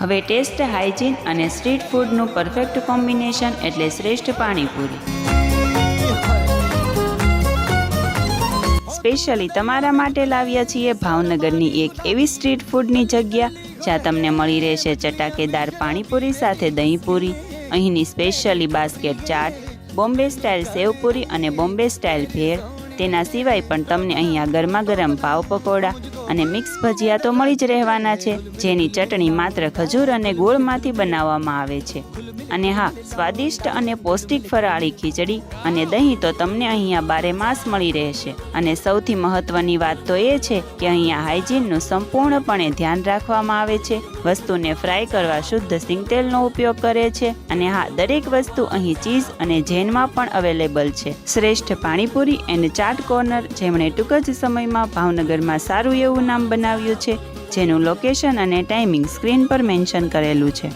હવે test, hygiene અને street ફૂડનું perfect combination એટલે શ્રેષ્ઠ પાણીપુરી. સ્પેશિયલી તમારા માટે લાવ્યા છીએ ભાવનગરની એક એવી સ્ટ્રીટ ફૂડની જગ્યા જ્યાં તમને મળી રહેશે ચટાકેદાર પાણીપુરી સાથે દહીંપુરી, અહીંની specially basket chaat, Bombay style sevpuri અને બોમ્બે સ્ટાઇલ ભેળ. તેના સિવાય પણ તમને અહીંયા ગરમા ગરમ પાવ પકોડા અને મિક્સ ભજીયા તો મળી જ રહેવાના છે, જેની ચટણી માત્ર ખજૂર અને ગોળમાંથી બનાવવામાં આવે છે. અને હા, સ્વાદિષ્ટ અને પૌષ્ટિક ફરાળી ખીચડી અને દહીં તો તમને અહીંયા બારે માસ મળી રહેશે. અને સૌથી મહત્વની વાત તો એ છે કે અહીંયા હાઇજીનનું સંપૂર્ણપણે ધ્યાન રાખવામાં આવે છે. વસ્તુને ફ્રાય કરવા શુદ્ધ સિંગતેલનો ઉપયોગ કરે છે. અને હા, દરેક વસ્તુ અહીં ચીઝ અને જૈનમાં પણ અવેલેબલ છે. શ્રેષ્ઠ પાણીપુરી એન્ડ ચાટ કોર્નર, જેમણે ટૂંક જ સમયમાં ભાવનગરમાં સારું એવું નામ બનાવ્યું છે, જેનું લોકેશન અને ટાઈમિંગ સ્ક્રીન પર મેન્શન કરેલું છે.